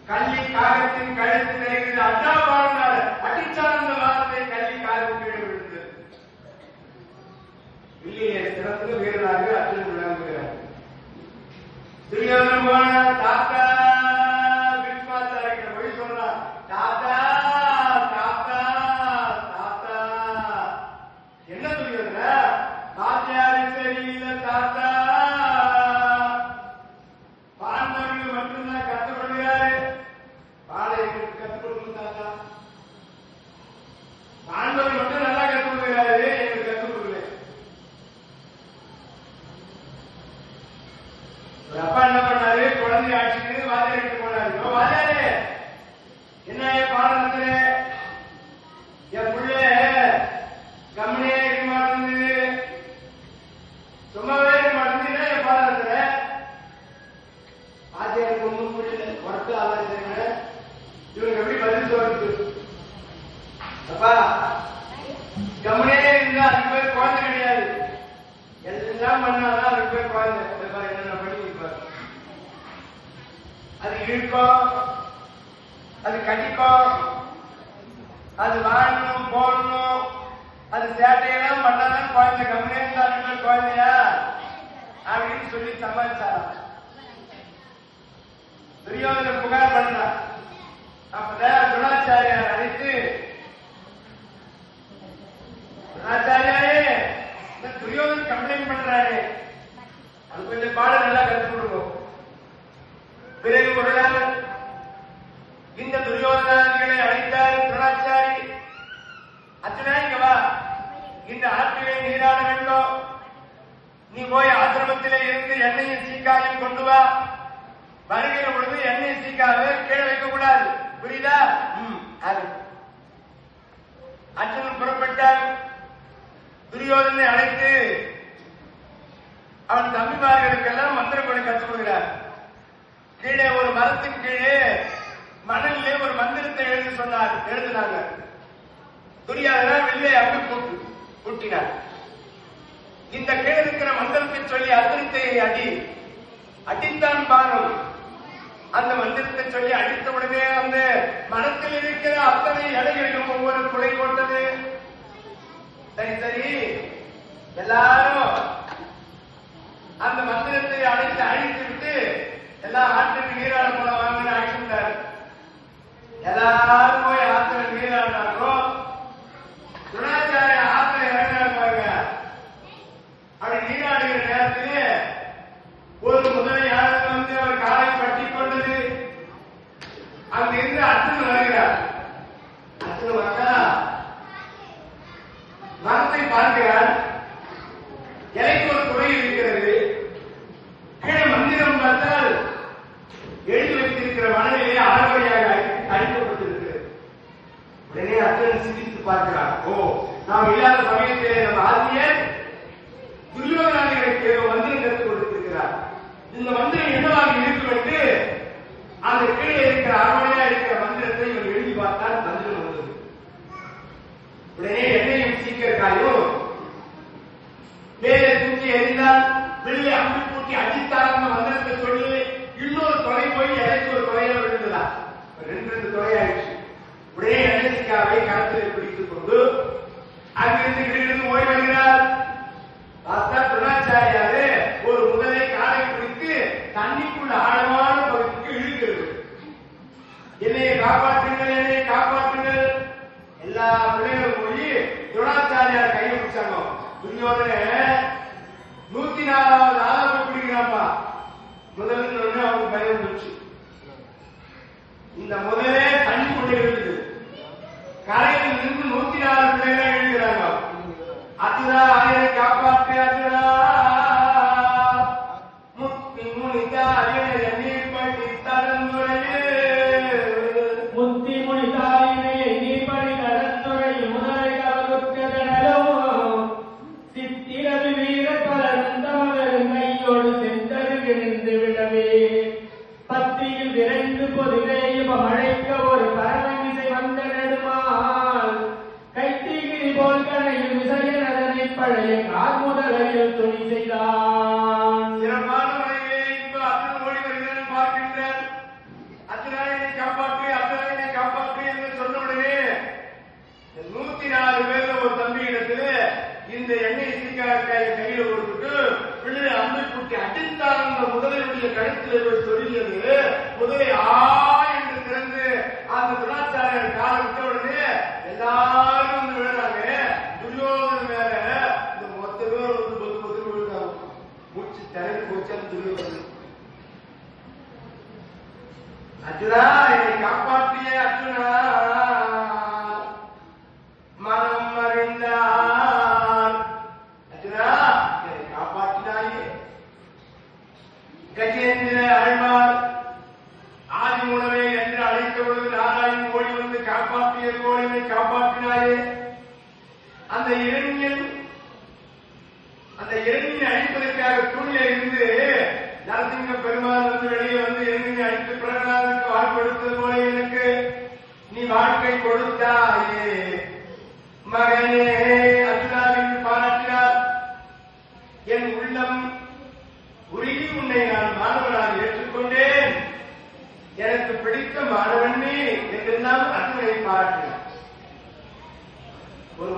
கள்ளி காகத்தின் கழுத்து தெரிகிறது. அண்ணா வாழ்ந்தார் அடிச்சார் அந்த வார்த்தை கள்ளி காகம் கீழே விழுந்தது. இல்லையே சிறந்த வீரராக அர்ஜுன் விளங்குகிறார். துரியோதனன் போன தாத்தா பீஷ்மாச்சாரியிட்ட போய் சொல்றான், தாத்தா தாத்தா தாத்தா. என்ன துரியோதன? பாத்தியாரு சரியில்லை தாத்தா, பாண்டவர்கள் மட்டும்தான் கற்றுக் கொள்கிறாரு, பாளையங்களுக்கு கற்றுக் கொடுக்கணும் தாத்தா. பாண்டவர்கள் மட்டும் நல்லா கற்றுக் கொடுக்கிறாரு, எங்களுக்கு கற்றுக் கொடுக்கல. அப்பா என்ன பண்ணாரு? குழந்தை ஆட்சிக்கு வாத்தியாருக்கு போனாரு. வாத்தியாரு என்ன பாடம் நடத்துற? என் பிள்ளை கம்முனே இருக்க மாட்டேங்குது, சும்மாவே இருக்க மாட்டேங்குது, என் பாடம் நடத்துற? வாத்தியாருக்கு ஒன்றும் புரியல. ஒர்க்கு ஆலோசனை இவங்க எப்படி பதில் சொல்றது? அப்பா கம்முனே இருந்தா அதுக்கு பேர் குழந்தை கிடையாது, எல்லாம் பண்ணாதான் அதுக்கு பேர் குழந்தை. என்னென்ன பண்ணி அது இழுக்கும், அது கட்டிக்கும், அது வாழணும் போடணும், அது சேட்டையெல்லாம் பண்ணாதான் குழந்தை. கம்முனே இருந்தா குழந்தையா அப்படின்னு சொல்லி சமாளிச்சாராம். துரியோதனன் புகார் பண்றான். அப்பதான் துரோணாச்சாரியார் அழைத்து, துரோணாச்சாரியாரே இந்த துரியோதனன் கம்ப்ளைண்ட் பண்றாரு, அது கொஞ்சம் பாடம் நல்லா கற்றுக் கொடுக்கும். பிறகு ஒரு நாள் இந்த துரியோதனர்களை அழைத்தார் துரோணாச்சாரி. அர்ஜுனா இங்க வா, இந்த ஆற்றிலே நீராட வேண்டும், நீ போய் ஆசிரமத்திலே இருந்து எண்ணெயும் சீக்காயும் கொண்டு வா. வருகிற பொழுது எண்ணெய் சீக்காவை கீழே வைக்க கூடாது, புரியுதா? அர்ஜுனன் புறப்பட்டார். துரியோதனை அழைத்து அவன் தம்பிமார்களுக்கெல்லாம் மந்திரங்களை கற்றுக் கொடுக்கிறார். கீழே ஒரு மரத்தின் கீழே மணலிலே ஒரு மந்திரத்தை எழுதி சொன்னார். எழுதினாங்க. துரியோதனன் வில்லை அப்படி கூட்டினார். இந்த கீழே இருக்கிற மந்திரத்தை சொல்லி அர்ஜுனத்தை அடித்தான் பானம். அந்த மந்திரத்தை சொல்லி அடித்த உடனே அந்த மனத்தில் இருக்கிற அத்தனை இலைகளிலும் ஒவ்வொரு துளை போட்டது. சரி சரி, எல்லாரும் அந்த மந்திரத்தை அழித்து விட்டு எல்லா ஆற்றுக்கு நீராட போல வாங்க அழைச்சிட்டாரு. எல்லாரும் போய் ஆற்றுல நீராடினாரோ, துரோணாச்சாரிய ஆற்றுல இறங்கினாங்க. அப்படி நீராடுகிற நேரத்திலே ஒரு முதலை யாரும் வந்து அவர் காலை பற்றி கொண்டது. அங்கிருந்து அர்ஜுனன் வருகிறார். அர்ஜுனன் வந்தா மரத்தை பார்க்கிறார். இலைக்கு ஒரு துறை இருக்கிறது. கீழே மந்திரம் பார்த்தால் எழுதி வைத்திருக்கிற மணலிலே அறவழியாக அடிக்கப்பட்டிருக்கிறது. உடனே அர்ஜுனன் சிந்தித்து பார்க்கிறார். ஓ, நாம் இல்லாத சமயத்திலே நம்ம ஆசிரியர் துரியோதனனுக்கு மந்திரம் கற்றுக் கொடுத்திருக்கிறார். இந்த மந்திரம் என்னவாக இருக்கும் என்று அந்த கீழே இருக்கிற அரவணையா இருக்கிற மந்திரத்தை இவர் எழுதி பார்த்தால் மந்திரம் வந்தது. உடனே எண்ணெயும் சீக்கிரக்காயும் மேலே தூக்கி எறிந்தால் வெளியே அம்பி பூட்டி அடித்தார். அந்த மந்திரத்தை சொல்லி இன்னொரு தொலை போய் இலைக்கு ஒரு தொலையா விழுந்ததா, ரெண்டு தொலையாயிடுச்சு. உடனே எண்ணெய் சீக்காவை கருத்தில் பிடித்துக் கொண்டு அங்கிருந்து இங்கிருந்து ஓடி வருகிறார். பார்த்தா துரோணாச்சாரியாரு ஒரு முதலை காலை பிடித்து தண்ணிக்குள்ள ஆழமான பகுதிக்கு இழுக்கிறது. என்னையை காப்பாற்றுங்கள், என்னையை காப்பாற்றுங்கள். எல்லா பிள்ளைகளும் போய் துரோணாச்சாரியார் கையை பிடிச்சாங்க. துரியோதன 104வது ஆளாக பிடிக்கிறாப்பா. முதல்ல அவனுக்கு பயம் வந்துச்சு. இந்த முதலே தண்ணிக்குள்ள இருக்குது. கரையில் இருந்து 104 பிள்ளைகள் எழுதுகிறாங்க. அர்ஜுனா அவரை காப்பாற்று, அர்ஜுனா முத்தி முனிதாயே நீர் படி தடந்துரையே, முத்தி முனிதாயினை நீர் படி தடந்துரை முதலை கவலுக்கதனலும் சித்திரது வீர பலந்தமரும் கையோடு சென்றருகு நின்று விடவே பத்தியில் விரைந்து பொதுவேயும் மழைக்க ஒரு பரவமிசை வந்த நெடுமால் கைத்திகிரி போல் கணையில் விசையன் அதனை பழைய கார்முதலையில் துணி செய்தான். சிறப்பான முறையிலே இப்ப அர்ஜுனன் ஓடி வருகிறான் பார்க்கின்றார். அர்ஜுனா என்னை அர்ஜுனா என்னை காப்பாற்றிய அர்ஜுனா மனம் அறிந்தார். அர்ஜுனா என்னை காப்பாற்றினாயே. கஜேந்திர ஆழ்வார் ஆதி உணவே என்று அழைத்த பொழுது நாராயணன் ஓடி வந்து காப்பாற்றியது போல என்னை காப்பாற்றினாயே. அந்த இரண்யன் அழிப்பதற்காக தூணில இருந்து நரசிங்க பெருமாள் வந்து வெளியே வந்து இரண்யனை அழித்து பிரகலாதனுக்கு வாழ்வு கொடுத்தது போல எனக்கு நீ வாழ்க்கை கொடுத்தாயே மகனே அர்ஜுனா என்று பாராட்டினார். என் உள்ளம் உருகி உன்னை நான் மாணவனாக ஏற்றுக்கொண்டேன். எனக்கு பிடித்த மாணவன் நீ என்றெல்லாம் அர்ஜுனை பாராட்டினார். ஒரு